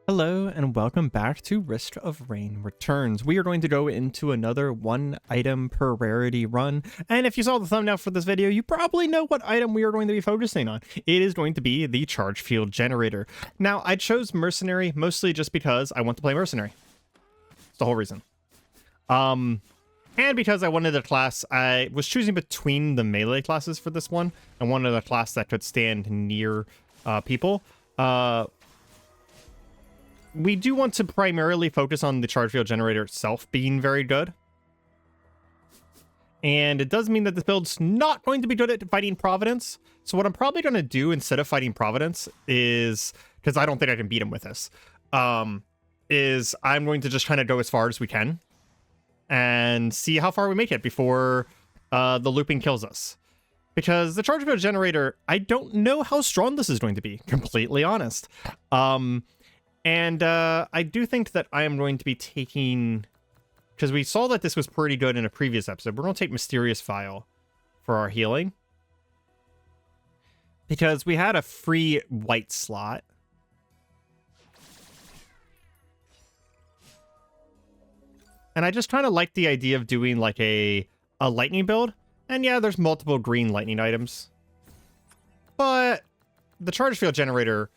Hello and welcome back to Risk of Rain Returns. We are going to go into another one item per rarity run, and if you saw the thumbnail for this video, you probably know what item we are going to be focusing on. It is going to be the charge field generator. Now, I chose Mercenary mostly just because I want to play Mercenary. That's the whole reason. And because I wanted a class, I was choosing between the melee classes for this one, and wanted a class that could stand near people. We do want to primarily focus on the charge field generator itself being very good. And it does mean that this build's not going to be good at fighting Providence. So what I'm probably going to do instead of fighting Providence is, because I don't think I can beat him with this, is I'm going to just kind of go as far as we can and see how far we make it before the looping kills us. Because the charge field generator, I don't know how strong this is going to be, completely honest. And I do think that I am going to be taking, because we saw that this was pretty good in a previous episode, we're going to take Mysterious Vial for our healing. Because we had a free white slot. And I just kind of like the idea of doing like a lightning build. And yeah, there's multiple green lightning items. But the charge field generator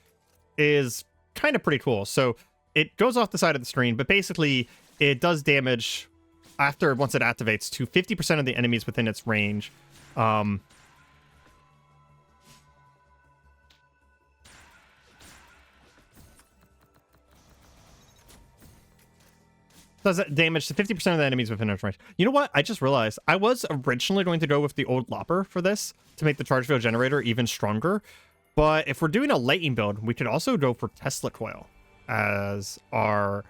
is kind of pretty cool. So it goes off the side of the screen, but basically it does damage once it activates to 50% of the enemies within its range. Does it damage to 50% of the enemies within its range. You know what? I just realized I was originally going to go with the old Lopper for this to make the charge field generator even stronger. But if we're doing a lightning build, we could also go for Tesla Coil as our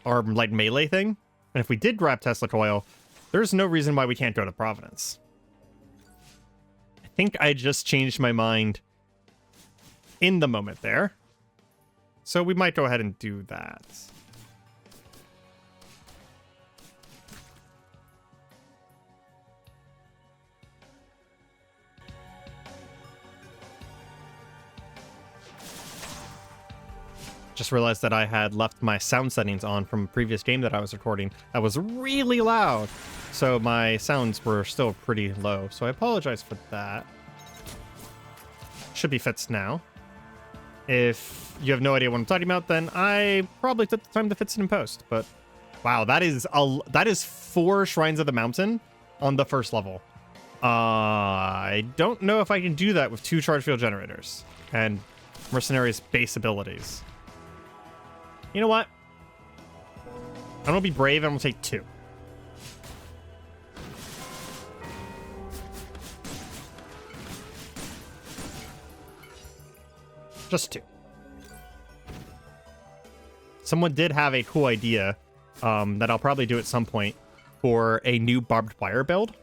like melee thing. And if we did grab Tesla Coil, there's no reason why we can't go to Providence. I think I just changed my mind in the moment there. So we might go ahead and do that. Just realized that I had left my sound settings on from a previous game that I was recording. That was really loud. So my sounds were still pretty low. So I apologize for that. Should be fixed now. If you have no idea what I'm talking about, then I probably took the time to fix it in post. But wow, that is 4 Shrines of the Mountain on the first level. I don't know if I can do that with 2 charge field generators and Mercenary's base abilities. You know what? I'm going to be brave and I'm going to take 2. Just 2. Someone did have a cool idea that I'll probably do at some point for a new barbed wire build.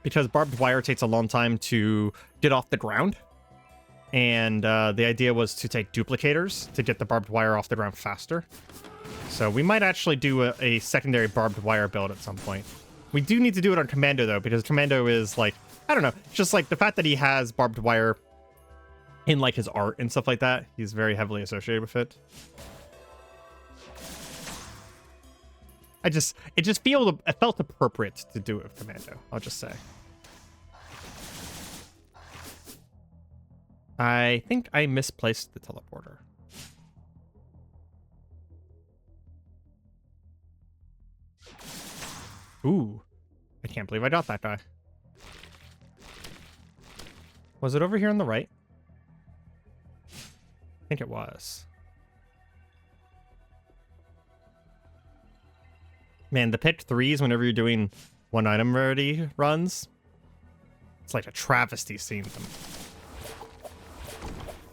Because barbed wire takes a long time to get off the ground. And the idea was to take duplicators to get the barbed wire off the ground faster. So we might actually do a secondary barbed wire build at some point. We do need to do it on Commando, though, because Commando is like, I don't know, just like the fact that he has barbed wire in like his art and stuff like that. He's very heavily associated with it. It felt appropriate to do it with Commando, I'll just say. I think I misplaced the teleporter. Ooh. I can't believe I got that guy. Was it over here on the right? I think it was. Man, the pick 3s whenever you're doing one item rarity runs, it's like a travesty seeing them.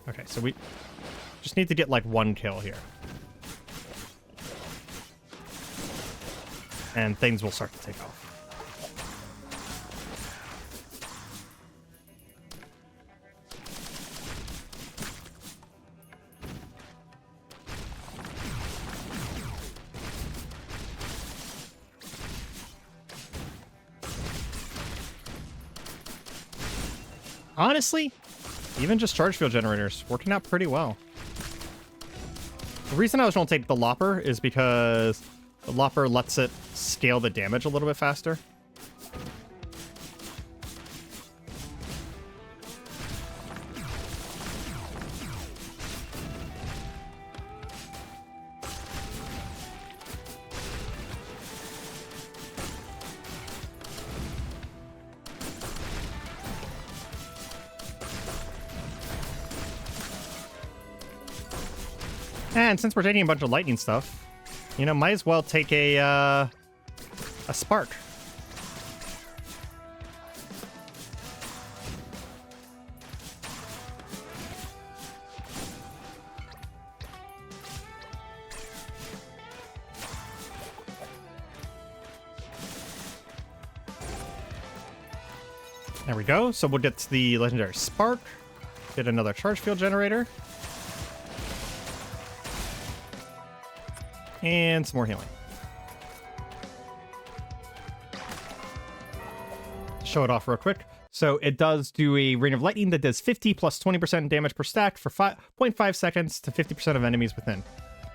Okay, so we just need to get like 1 kill here. And things will start to take off. Honestly, even just charge field generators working out pretty well. The reason I was going to take the Lopper is because the Lopper lets it scale the damage a little bit faster. And since we're taking a bunch of lightning stuff, you know, might as well take a spark. There we go. So we'll get the legendary spark, get another charge field generator. And some more healing. Show it off real quick. So it does do a rain of lightning that does 50 plus 20% damage per stack for 0.5 seconds to 50% of enemies within.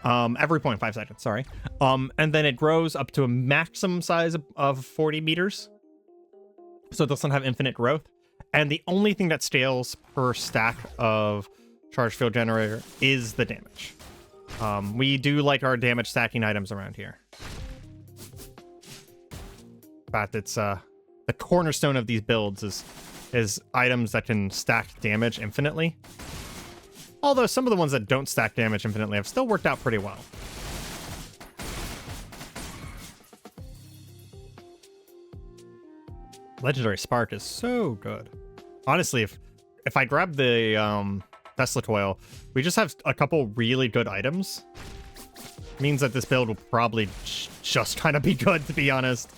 Every 0.5 seconds, sorry. And then it grows up to a maximum size of 40 meters. So it doesn't have infinite growth. And the only thing that scales per stack of charge field generator is the damage. We do like our damage stacking items around here. In fact, it's the cornerstone of these builds is items that can stack damage infinitely. Although some of the ones that don't stack damage infinitely have still worked out pretty well. Legendary Spark is so good. Honestly, if I grab the Tesla Coil, we just have a couple really good items. Means that this build will probably just kind of be good, to be honest.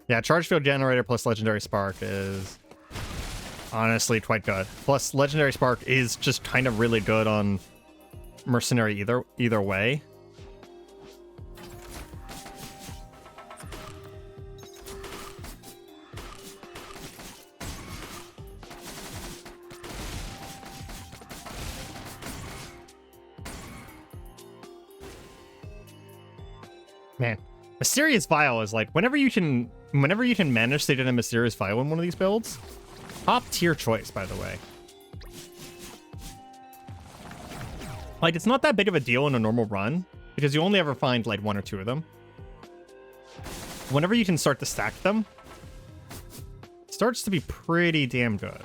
Yeah, Charge Field Generator plus Legendary Spark is honestly quite good. Plus, Legendary Spark is just kind of really good on Mercenary either way. Man, Mysterious Vial is like whenever you can manage to get a Mysterious Vial in one of these builds, top tier choice, by the way. Like, it's not that big of a deal in a normal run because you only ever find like 1 or 2 of them. Whenever you can start to stack them, it starts to be pretty damn good.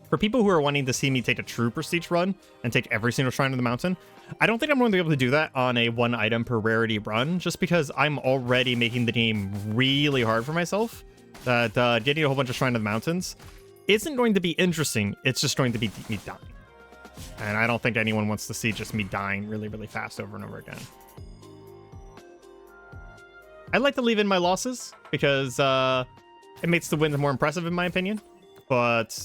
For people who are wanting to see me take a true prestige run and take every single shrine of the mountain, I don't think I'm going to be able to do that on a 1 item per rarity run, just because I'm already making the game really hard for myself. That getting a whole bunch of shrine of the mountains isn't going to be interesting. It's just going to be me dying. And I don't think anyone wants to see just me dying really, really fast over and over again. I like to leave in my losses because it makes the wins more impressive, in my opinion. But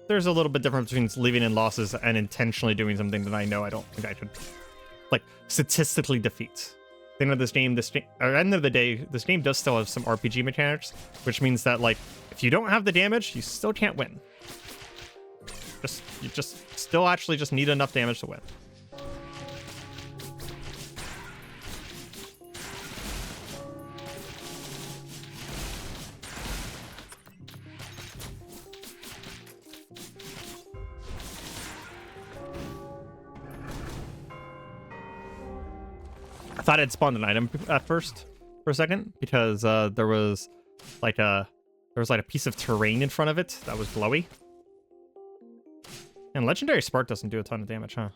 there's a little bit difference between leaving in losses and intentionally doing something that I know I don't think I could, like, statistically defeat. At the end of this game, at the end of the day, this game does still have some RPG mechanics, which means that, like, if you don't have the damage, you still can't win. You just still actually just need enough damage to win. I thought I'd spawned an item at first for a second because there was like a piece of terrain in front of it that was glowy. And Legendary Spark doesn't do a ton of damage, huh?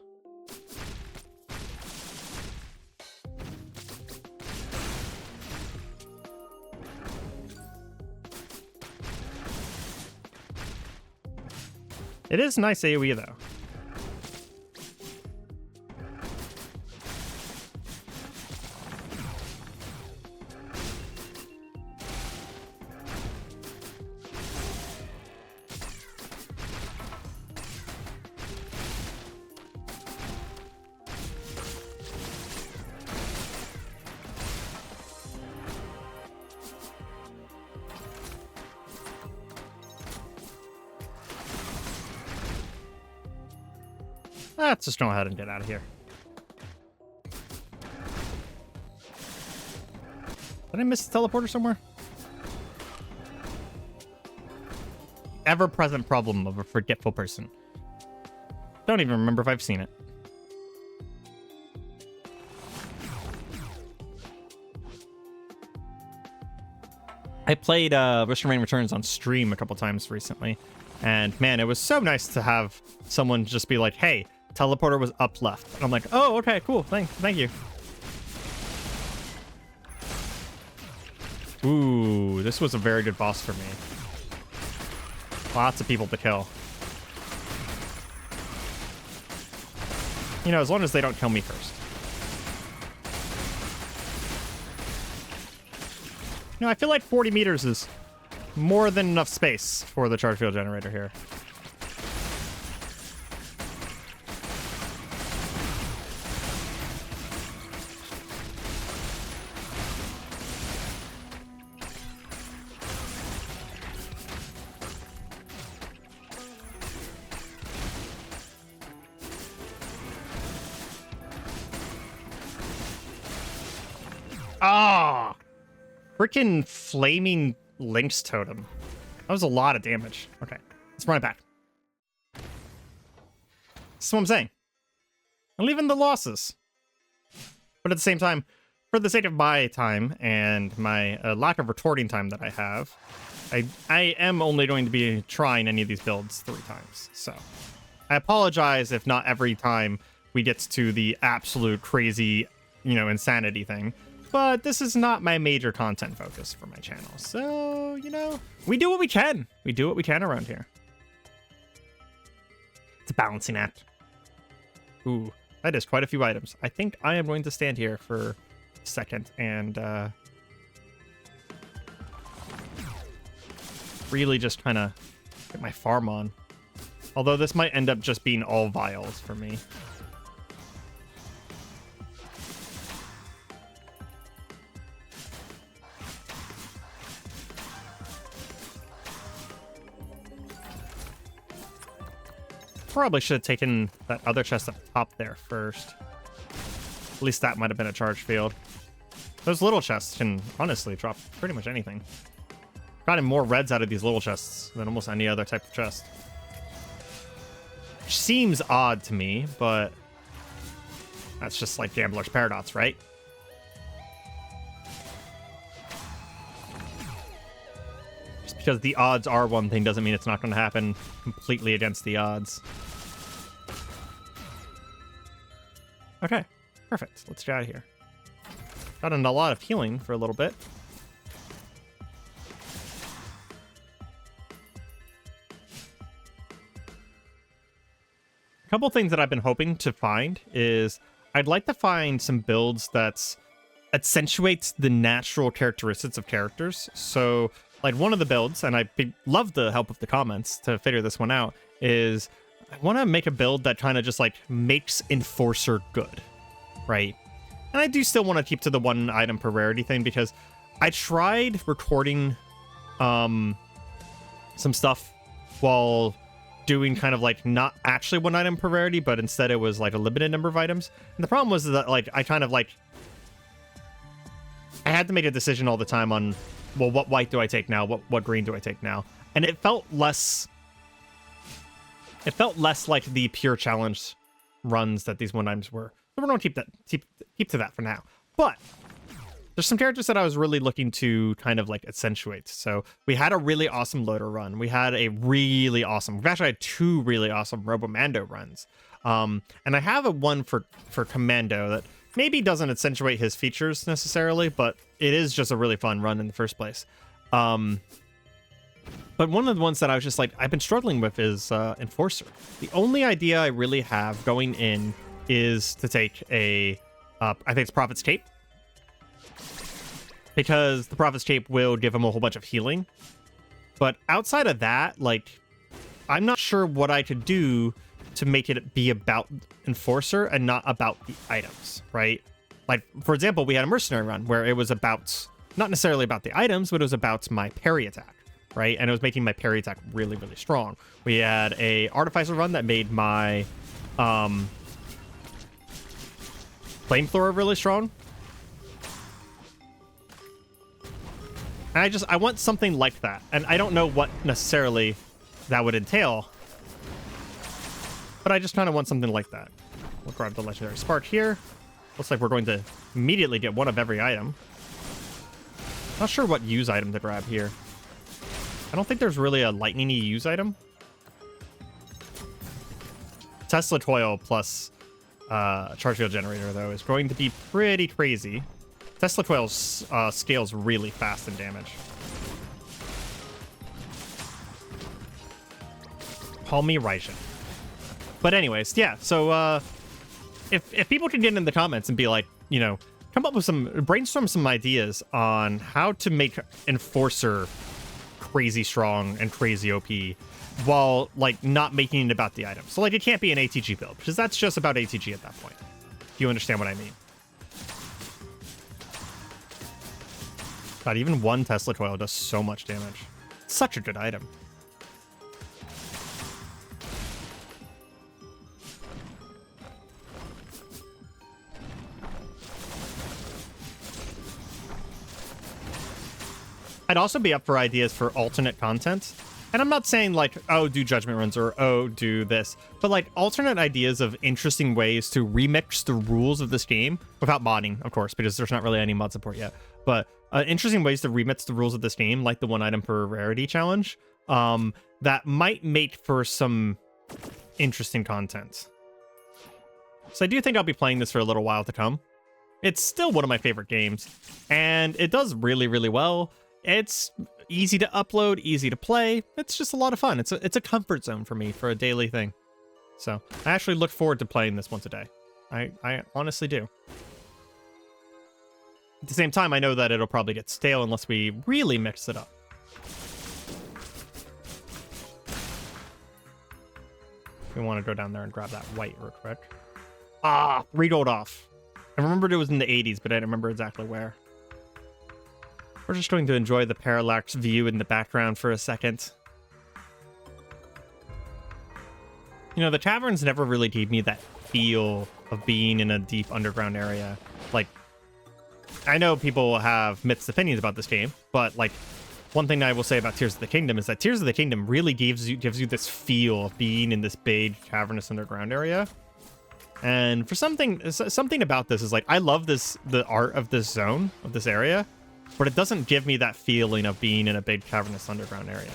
It is nice AoE though. Let's just go ahead and get out of here. Did I miss the teleporter somewhere? Ever-present problem of a forgetful person. Don't even remember if I've seen it. I played Risk and Rain Returns on stream a couple times recently, and man, it was so nice to have someone just be like, hey, teleporter was up left. And I'm like, oh, okay, cool, thank you. Ooh, this was a very good boss for me. Lots of people to kill. You know, as long as they don't kill me first. You know, I feel like 40 meters is more than enough space for the charge field generator here. Ah! Freaking flaming lynx totem. That was a lot of damage. Okay, let's run it back. That's what I'm saying. I'm leaving the losses. But at the same time, for the sake of my time and my lack of retorting time that I have, I am only going to be trying any of these builds 3 times. So I apologize if not every time we get to the absolute crazy, you know, insanity thing. But this is not my major content focus for my channel. So, you know, we do what we can. We do what we can around here. It's a balancing act. Ooh, that is quite a few items. I think I am going to stand here for a second and really just kind of get my farm on. Although this might end up just being all vials for me. Probably should have taken that other chest up top there first. At least that might have been a charge field. Those little chests can honestly drop pretty much anything. Gotten more reds out of these little chests than almost any other type of chest. Which seems odd to me, but that's just like Gambler's Paradox, right? Because the odds are one thing doesn't mean it's not going to happen completely against the odds. Okay, perfect. Let's get out of here. Gotten a lot of healing for a little bit. A couple things that I've been hoping to find is I'd like to find some builds that accentuates the natural characteristics of characters. So like one of the builds, and I love the help of the comments to figure this one out, is I want to make a build that kind of just like makes Enforcer good, right? And I do still want to keep to the 1 item per rarity thing because I tried recording some stuff while doing kind of like not actually 1 item per rarity, but instead it was like a limited number of items. And the problem was that like I kind of like I had to make a decision all the time on, well, what white do I take now? What green do I take now? And it felt less like the pure challenge runs that these 1 items were. So we're gonna keep to that for now. But there's some characters that I was really looking to kind of like accentuate. So we had a really awesome loader run. We had a really awesome, we've actually had 2 really awesome Robomando runs. And I have a one for Commando that maybe doesn't accentuate his features necessarily, but it is just a really fun run in the first place. But one of the ones that I was just like, I've been struggling with is Enforcer. The only idea I really have going in is to take a, I think it's Prophet's Cape. Because the Prophet's Cape will give him a whole bunch of healing. But outside of that, like, I'm not sure what I could do to make it be about Enforcer and not about the items, right? Like, for example, we had a Mercenary run where it was about, not necessarily about the items, but it was about my parry attack, right? And it was making my parry attack really, really strong. We had a Artificer run that made my Flamethrower really strong. And I want something like that. And I don't know what necessarily that would entail. But I just kind of want something like that. We'll grab the legendary spark here. Looks like we're going to immediately get one of every item. Not sure what use item to grab here. I don't think there's really a lightning-y use item. Tesla Toil plus charge field generator, though, is going to be pretty crazy. Tesla Toil scales really fast in damage. Call me Raijin. But anyways, yeah, so if people can get in the comments and be like, you know, come up with brainstorm some ideas on how to make Enforcer crazy strong and crazy OP while, like, not making it about the item. So, like, it can't be an ATG build, because that's just about ATG at that point. Do you understand what I mean? God, even one Tesla Toil does so much damage. Such a good item. I'd also be up for ideas for alternate content. And I'm not saying, like, oh, do judgment runs or, oh, do this. But, like, alternate ideas of interesting ways to remix the rules of this game without modding, of course, because there's not really any mod support yet. But interesting ways to remix the rules of this game, like the one item per rarity challenge, that might make for some interesting content. So I do think I'll be playing this for a little while to come. It's still one of my favorite games, and it does really, really well. It's easy to upload, easy to play. It's just a lot of fun. It's a comfort zone for me for a daily thing. So I actually look forward to playing this once a day. I honestly do. At the same time, I know that it'll probably get stale unless we really mix it up. We want to go down there and grab that white real quick. Ah, read off. I remembered it was in the 80s, but I don't remember exactly where. We're just going to enjoy the parallax view in the background for a second. You know, the taverns never really gave me that feel of being in a deep underground area. Like, I know people have mixed opinions about this game, but, like, one thing I will say about Tears of the Kingdom is that Tears of the Kingdom really gives you this feel of being in this big cavernous underground area. And for something about this is, like, I love the art of this zone, of this area, but it doesn't give me that feeling of being in a big cavernous underground area.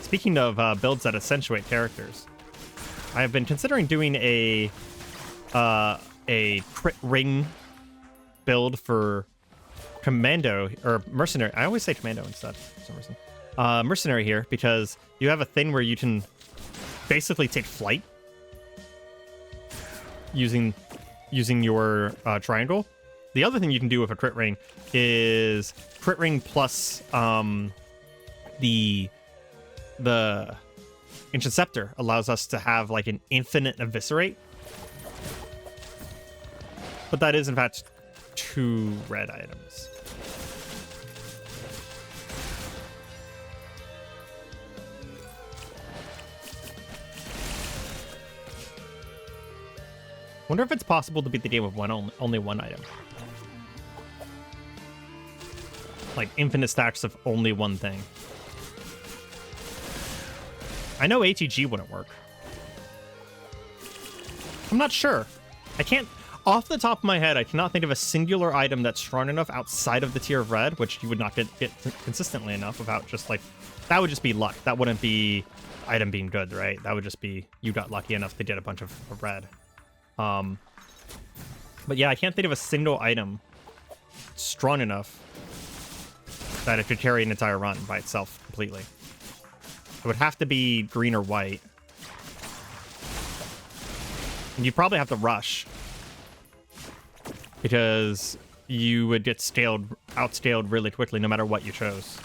Speaking of builds that accentuate characters, I have been considering doing a crit ring build for Commando, or Mercenary. I always say Commando instead for some reason. Mercenary here, because you have a thing where you can basically take flight using your triangle. The other thing you can do with a crit ring is crit ring plus the Ancient Scepter allows us to have, like, an infinite eviscerate. But that is, in fact, 2 red items. Wonder if it's possible to beat the game with only one item. Like, infinite stacks of only one thing. I know ATG wouldn't work. I'm not sure. I can't... Off the top of my head, I cannot think of a singular item that's strong enough outside of the tier of red, which you would not get consistently enough without just, like... That would just be luck. That wouldn't be item being good, right? That would just be you got lucky enough to get a bunch of red. But yeah, I can't think of a single item strong enough that it could carry an entire run by itself completely. It would have to be green or white. And you'd probably have to rush, because you would get outscaled really quickly no matter what you chose.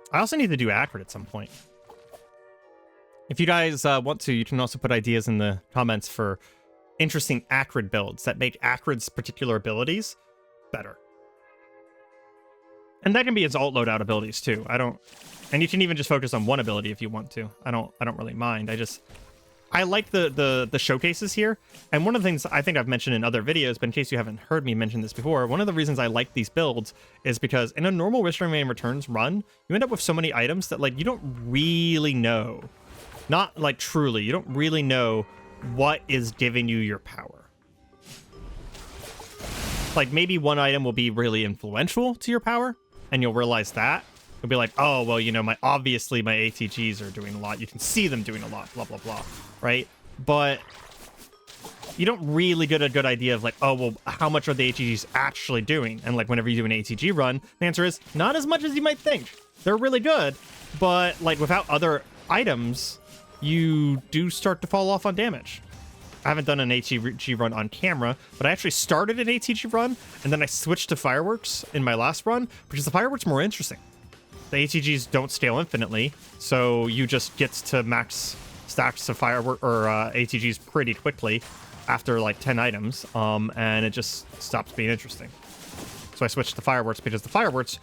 I also need to do accurate at some point. If you guys want to, you can also put ideas in the comments for interesting Acrid builds that make Acrid's particular abilities better. And that can be its alt loadout abilities too. And you can even just focus on one ability if you want to. I don't really mind. I like the showcases here. And one of the things I think I've mentioned in other videos, but in case you haven't heard me mention this before, one of the reasons I like these builds is because in a normal Risk Remain Returns run, you end up with so many items that like you don't really know. Not like truly, you don't really know what is giving you your power. Like maybe one item will be really influential to your power, and you'll realize that. You'll be like, oh, well, you know, obviously my ATGs are doing a lot. You can see them doing a lot, blah, blah, blah, right? But you don't really get a good idea of like, oh, well, how much are the ATGs actually doing? And like whenever you do an ATG run, the answer is not as much as you might think. They're really good, but like without other items, you do start to fall off on damage. I haven't done an ATG run on camera, but I actually started an ATG run, and then I switched to fireworks in my last run, because the fireworks more interesting. The ATGs don't scale infinitely, so you just get to max stacks of firework or ATGs pretty quickly after like 10 items, and it just stops being interesting. So I switched to fireworks because the fireworks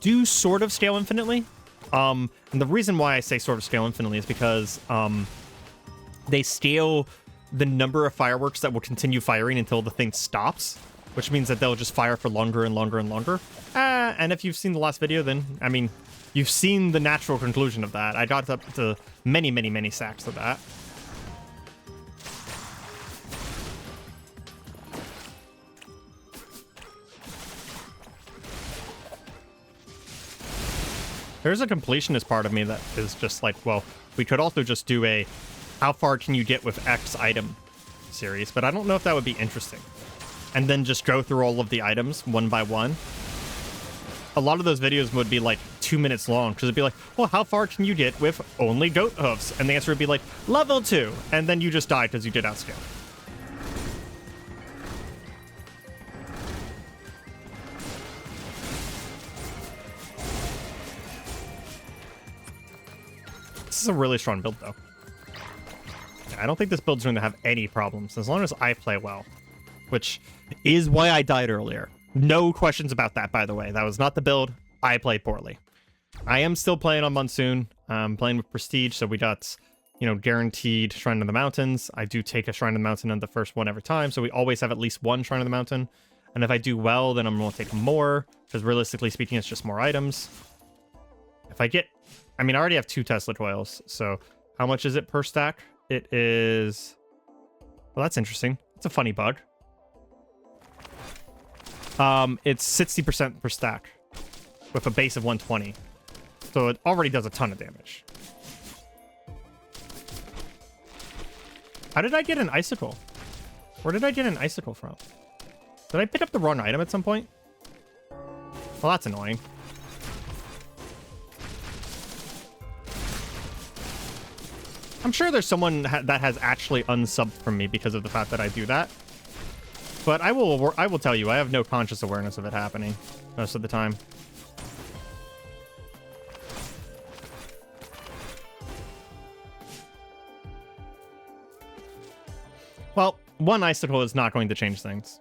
do sort of scale infinitely. And the reason why I say sort of scale infinitely is because they scale the number of fireworks that will continue firing until the thing stops, which means that they'll just fire for longer and longer and longer. And if you've seen the last video, then, I mean, you've seen the natural conclusion of that. I got up to many, many, many stacks of that. There's a completionist part of me that is just like, well, we could also just do a how far can you get with X item series, but I don't know if that would be interesting. And then just go through all of the items one by one. A lot of those videos would be like 2 minutes long, because it'd be like, well, how far can you get with only goat hoofs? And the answer would be like, level 2. And then you just die because you did outscale. This is a really strong build, though. I don't think this build's going to have any problems, as long as I play well. Which is why I died earlier. No questions about that, by the way. That was not the build. I played poorly. I am still playing on Monsoon. I'm playing with Prestige, so we got, you know, guaranteed Shrine of the Mountains. I do take a Shrine of the Mountain on the first one every time, so we always have at least one Shrine of the Mountain. And if I do well, then I'm going to take more, because realistically speaking, it's just more items. If I get... I mean, I already have 2 Tesla coils, so how much is it per stack? It is... Well, that's interesting. It's a funny bug. It's 60% per stack with a base of 120. So it already does a ton of damage. How did I get an icicle? Where did I get an icicle from? Did I pick up the wrong item at some point? Well, that's annoying. I'm sure there's someone that has actually unsubbed from me because of the fact that I do that. But I will tell you, I have no conscious awareness of it happening most of the time. Well, one icicle is not going to change things.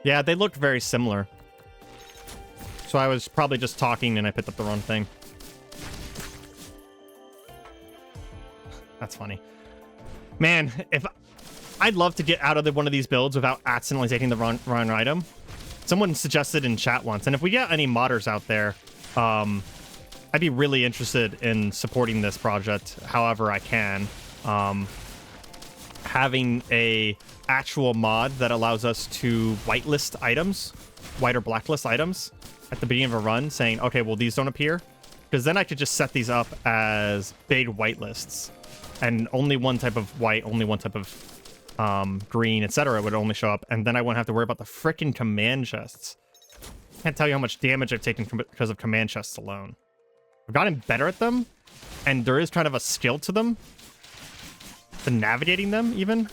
Yeah, they looked very similar. So I was probably just talking and I picked up the wrong thing. That's funny. Man, I'd love to get out of one of these builds without accidentally taking the wrong item. Someone suggested in chat once, and if we get any modders out there, I'd be really interested in supporting this project however I can. Having a actual mod that allows us to whitelist items, white or blacklist items at the beginning of a run, saying, okay, well, these don't appear. Because then I could just set these up as big whitelists. And only one type of white, only one type of green, etc. would only show up. And then I wouldn't have to worry about the frickin' command chests. Can't tell you how much damage I've taken because of command chests alone. I've gotten better at them, and there is kind of a skill to them. To navigating them, even.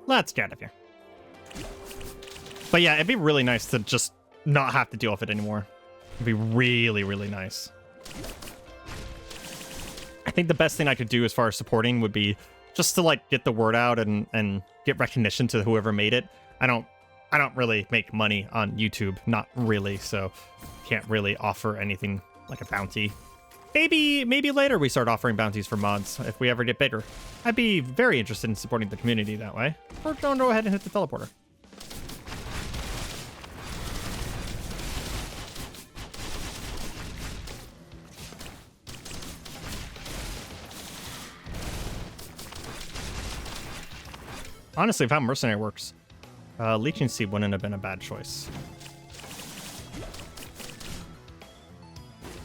Let's get out of here. But yeah, it'd be really nice to just not have to deal with it anymore. It'd be really, really nice. I think the best thing I could do as far as supporting would be just to like get the word out and get recognition to whoever made it. I don't really make money on YouTube, not really, so can't really offer anything like a bounty. Maybe later we start offering bounties for mods if we ever get bigger. I'd be very interested in supporting the community that way. Or don't go ahead and hit the teleporter. Honestly, if how Mercenary works, Leeching Seed wouldn't have been a bad choice.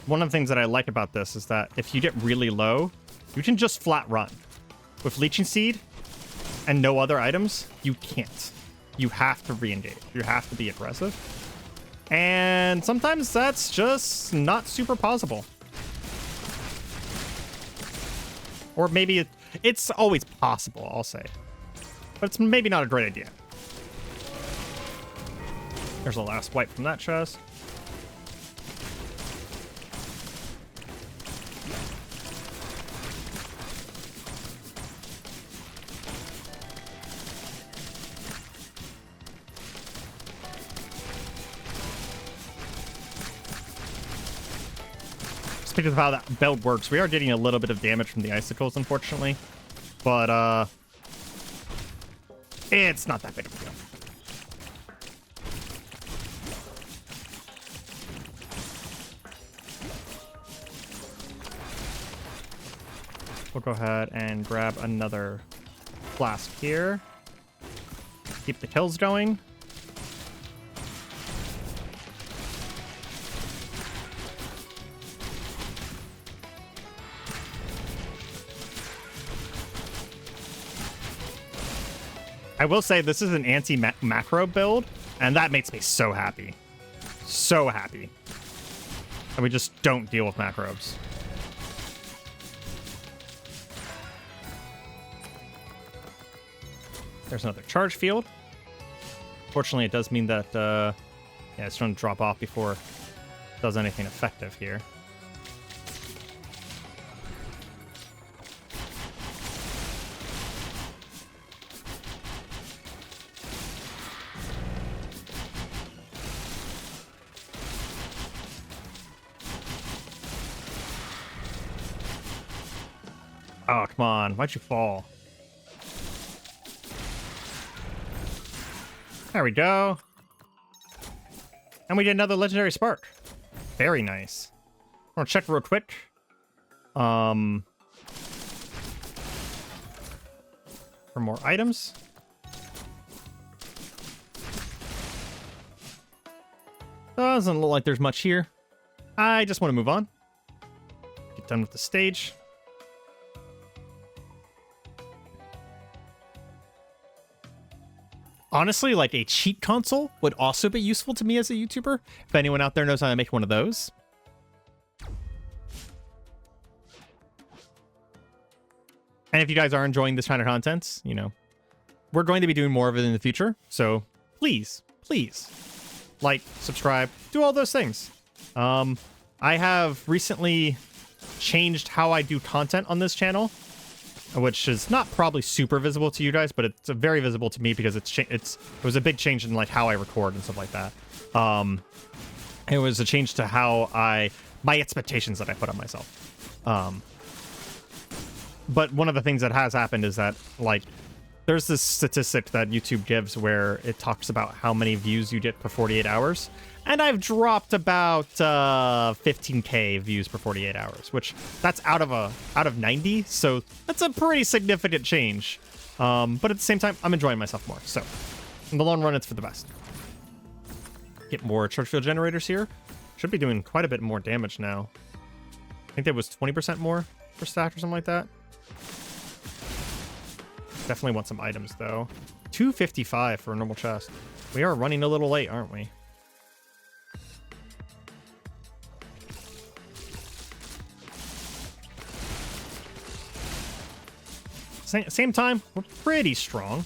One of the things that I like about this is that if you get really low, you can just flat run. With Leeching Seed and no other items, you can't. You have to re-engage. You have to be aggressive. And sometimes that's just not super possible. Or maybe it's always possible, I'll say. But it's maybe not a great idea. There's the last wipe from that chest. Speaking of how that build works, we are getting a little bit of damage from the icicles, unfortunately. But, it's not that big of a deal. We'll go ahead and grab another flask here. Keep the kills going. I will say this is an anti-macro build, and that makes me so happy. So happy. And we just don't deal with macros. There's another charge field. Fortunately, it does mean that, yeah, it's going to drop off before it does anything effective here. Oh, come on. Why'd you fall? There we go. And we get another legendary spark. Very nice. I want to check real quick. For more items. Doesn't look like there's much here. I just want to move on. Get done with the stage. Honestly, like a cheat console would also be useful to me as a YouTuber. If anyone out there knows how to make one of those. And if you guys are enjoying this kind of content, you know, we're going to be doing more of it in the future. So please, please like, subscribe, do all those things. I have recently changed how I do content on this channel, which is not probably super visible to you guys, but it's very visible to me because it was a big change in like how I record and stuff like that. It was a change to how my expectations that I put on myself. But one of the things that has happened is that like there's this statistic that YouTube gives where it talks about how many views you get per 48 hours. And I've dropped about 15K views per 48 hours, which that's out of 90. So that's a pretty significant change. But at the same time, I'm enjoying myself more. So in the long run, it's for the best. Get more charge field generators here. Should be doing quite a bit more damage now. I think that was 20% more per stack or something like that. Definitely want some items though. 255 for a normal chest. We are running a little late, aren't we? Same time, we're pretty strong.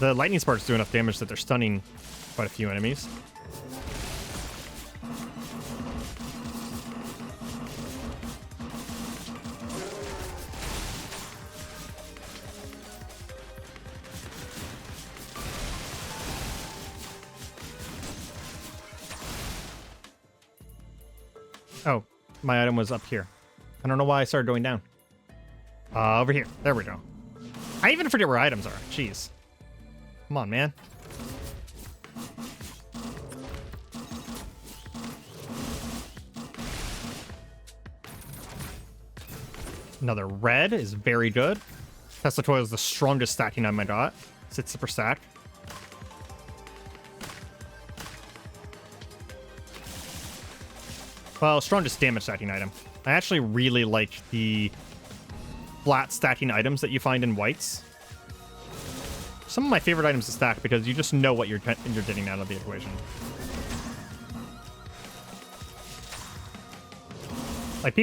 The lightning sparks do enough damage that they're stunning quite a few enemies. Oh, my item was up here. I don't know why I started going down. Over here. There we go. I even forget where items are. Jeez. Come on, man. Another red is very good. Tesla Toil is the strongest stacking item I got. Sits per stack. Well, strongest damage stacking item. I actually really like the flat stacking items that you find in whites. Some of my favorite items to stack because you just know what you're getting out of the equation. Like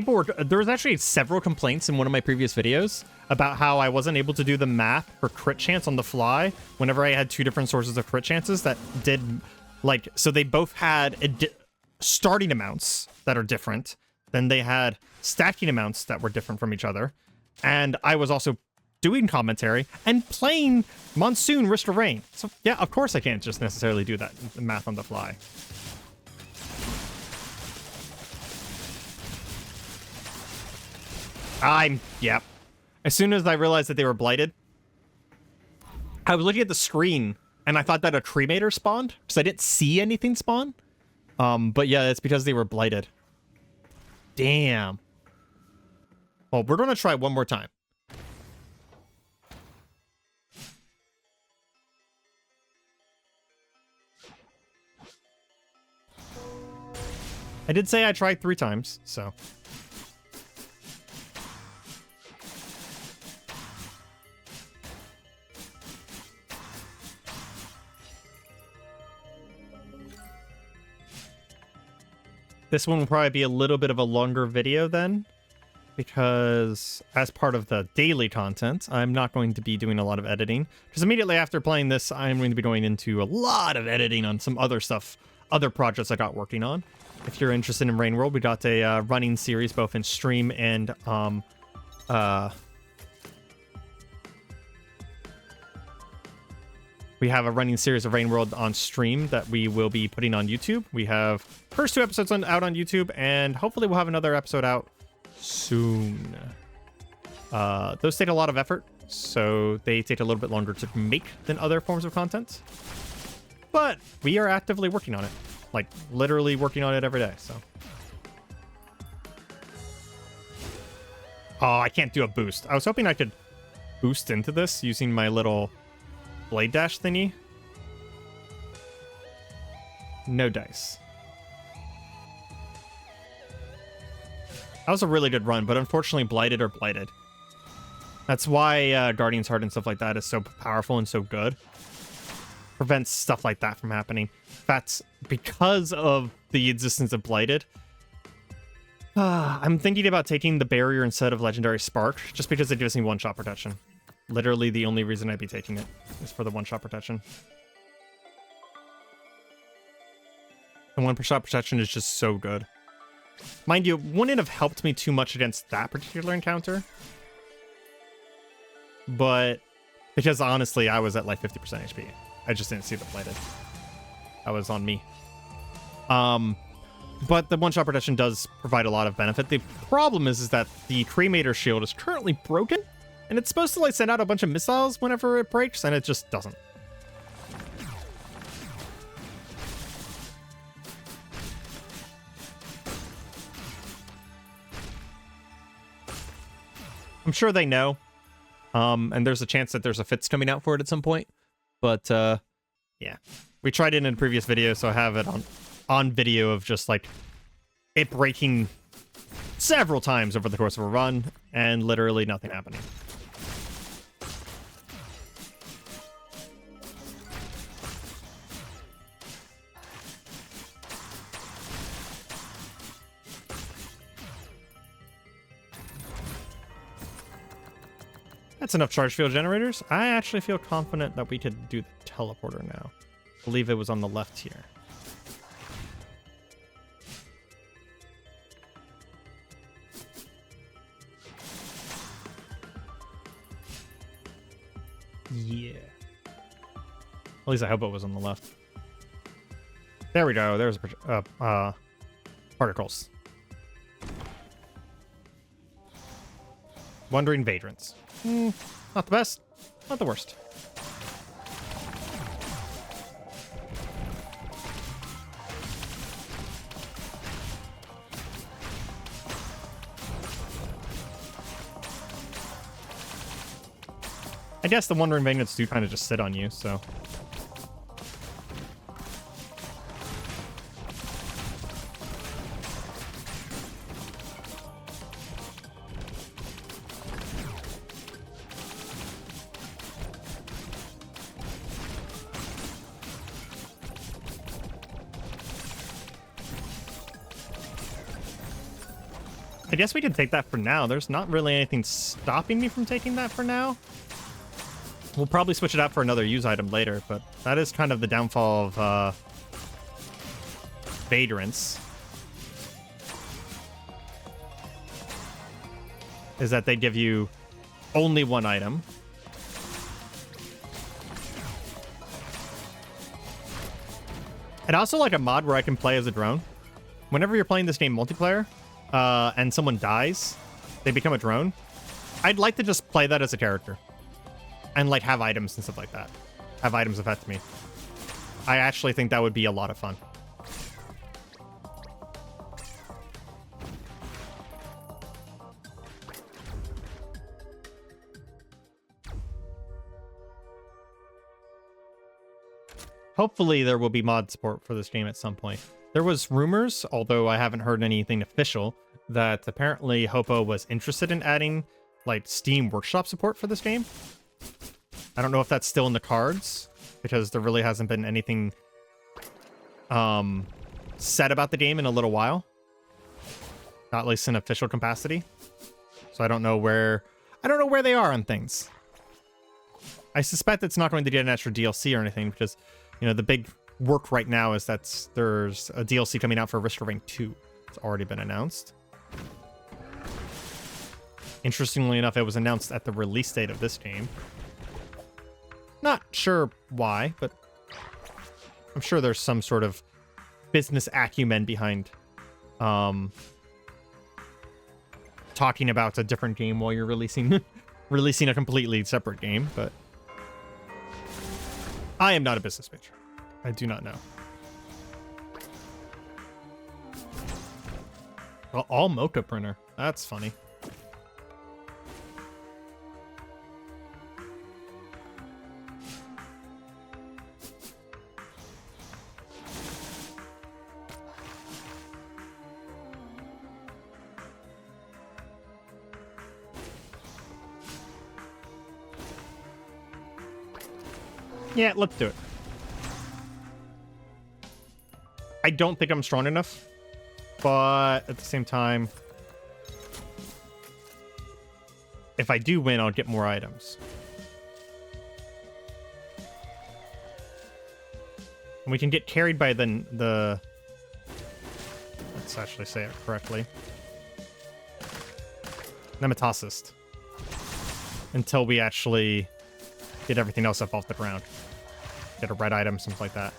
there was actually several complaints in one of my previous videos about how I wasn't able to do the math for crit chance on the fly whenever I had two different sources of crit chances that did, like, so they both had starting amounts that are different. Then they had stacking amounts that were different from each other. And I was also doing commentary and playing Monsoon Risk of Rain. So yeah, of course I can't just necessarily do that math on the fly. Yep. As soon as I realized that they were blighted, I was looking at the screen and I thought that a cremator spawned because I didn't see anything spawn. But yeah, it's because they were blighted. Damn. Well, we're going to try one more time. I did say I tried 3 times, so. This one will probably be a little bit of a longer video then, because as part of the daily content, I'm not going to be doing a lot of editing, because immediately after playing this, I'm going to be going into a lot of editing on some other stuff, other projects I got working on. If you're interested in Rain World, we got a running series both in stream and we have a running series of Rain World on stream that we will be putting on YouTube. We have first 2 episodes out on YouTube, and hopefully we'll have another episode out soon. Those take a lot of effort, so they take a little bit longer to make than other forms of content. But we are actively working on it. Like, literally working on it every day, so. Oh, I can't do a boost. I was hoping I could boost into this using my little blade dash thingy. No dice. That was a really good run, but unfortunately blighted or blighted. That's why Guardian's Heart and stuff like that is so powerful and so good. Prevents stuff like that from happening. That's because of the existence of blighted. I'm thinking about taking the barrier instead of Legendary Spark, just because it gives me one-shot protection. Literally the only reason I'd be taking it is for the one-shot protection. The one-shot protection is just so good. Mind you, wouldn't have helped me too much against that particular encounter. But because honestly, I was at like 50% HP. I just didn't see the blighted. That was on me. But the one-shot protection does provide a lot of benefit. The problem is that the Cremator shield is currently broken, and it's supposed to like send out a bunch of missiles whenever it breaks, and it just doesn't. I'm sure they know. And there's a chance that there's a fix coming out for it at some point. But, yeah. We tried it in a previous video, so I have it on video of just, like, it breaking several times over the course of a run, and literally nothing happening. That's enough charge field generators. I actually feel confident that we could do the teleporter now. I believe it was on the left here. Yeah. At least I hope it was on the left. There we go. There's particles. Wandering vagrants. Not the best, not the worst. I guess the wandering vagrants do kind of just sit on you, so. I guess we can take that for now. There's not really anything stopping me from taking that for now. We'll probably switch it out for another use item later, but that is kind of the downfall of vagrants. Is that they give you only one item. And also like a mod where I can play as a drone. Whenever you're playing this game multiplayer, and someone dies, they become a drone. I'd like to just play that as a character. And like have items and stuff like that. Have items affect me. I actually think that would be a lot of fun. Hopefully there will be mod support for this game at some point. There was rumors, although I haven't heard anything official, that apparently Hopo was interested in adding like Steam Workshop support for this game. I don't know if that's still in the cards, because there really hasn't been anything said about the game in a little while. Not at least in official capacity. So I don't know where they are on things. I suspect it's not going to get an extra DLC or anything, because you know the big work right now is that there's a DLC coming out for Risk of Rain 2. It's already been announced. Interestingly enough, it was announced at the release date of this game. Not sure why, but I'm sure there's some sort of business acumen behind talking about a different game while you're releasing a completely separate game, but I am not a business major. I do not know. Well, all mocha printer. That's funny. Yeah, let's do it. I don't think I'm strong enough, but at the same time, if I do win, I'll get more items. And we can get carried by the let's actually say it correctly. Nematosist. Until we actually get everything else up off the ground. Get a red item, something like that.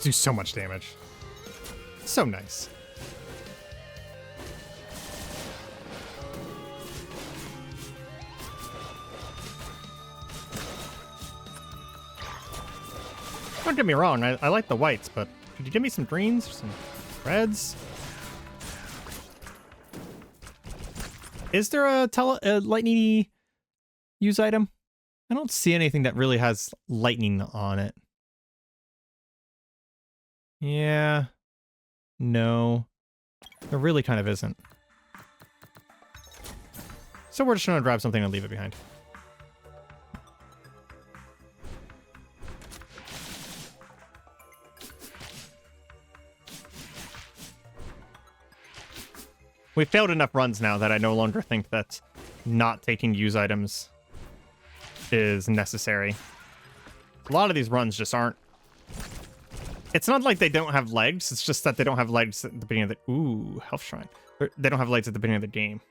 Do so much damage. So nice. Don't get me wrong, I like the whites, but could you give me some greens or some reds? Is there a lightning use item? I don't see anything that really has lightning on it. Yeah. No. There really kind of isn't. So we're just going to grab something and leave it behind. We failed enough runs now that I no longer think that not taking use items is necessary. A lot of these runs just aren't. It's not like they don't have legs. It's just that they don't have legs at the beginning of the... Ooh, health shrine. They don't have legs at the beginning of the game.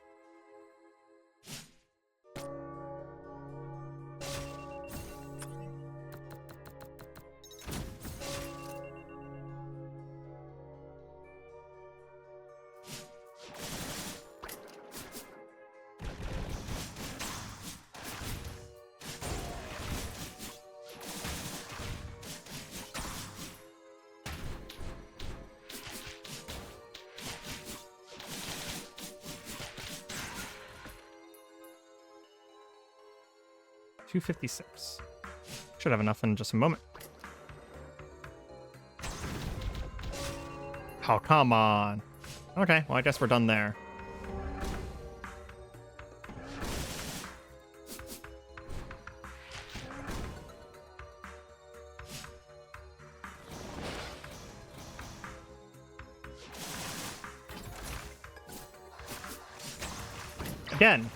$256. Should have enough in just a moment. Oh, come on. Okay, well, I guess we're done there. Again,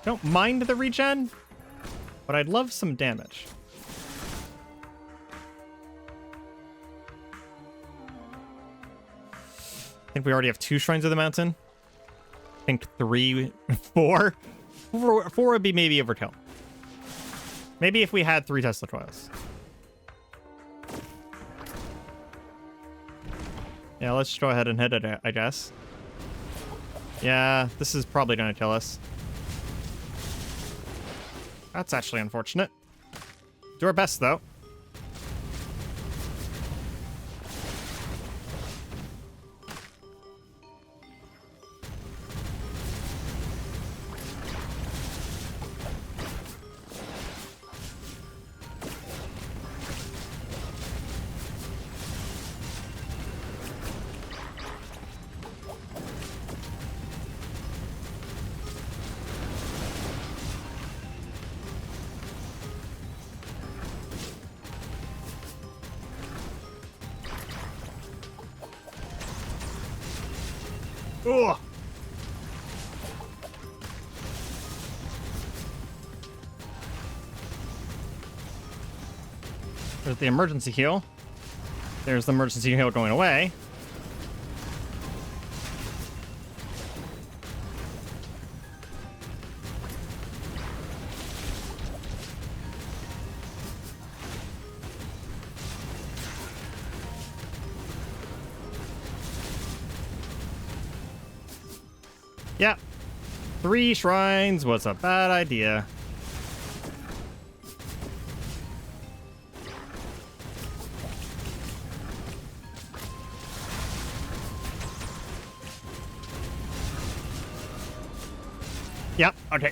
don't mind the regen, but I'd love some damage. I think we already have 2 Shrines of the Mountain. I think 3, 4. 4 would be maybe overkill. Maybe if we had 3 Tesla Coils. Yeah, let's just go ahead and hit it, I guess. Yeah, this is probably going to kill us. That's actually unfortunate. Do our best, though. Ugh. There's the emergency heal. There's the emergency heal going away. Yeah, 3 shrines was a bad idea. Yep, okay.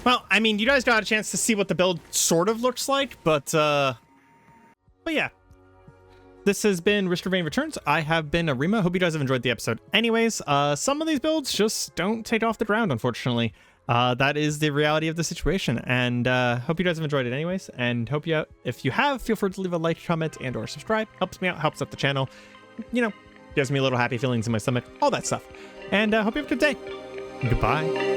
Well, I mean, you guys got a chance to see what the build sort of looks like, but yeah. This has been Risk of Rain Returns. I have been Areima. Hope you guys have enjoyed the episode. Anyways, some of these builds just don't take off the ground, unfortunately. That is the reality of the situation. And hope you guys have enjoyed it anyways. And hope you, if you have, feel free to leave a like, comment, and or subscribe. Helps me out, helps up the channel. You know, gives me a little happy feelings in my stomach, all that stuff. And hope you have a good day. Goodbye.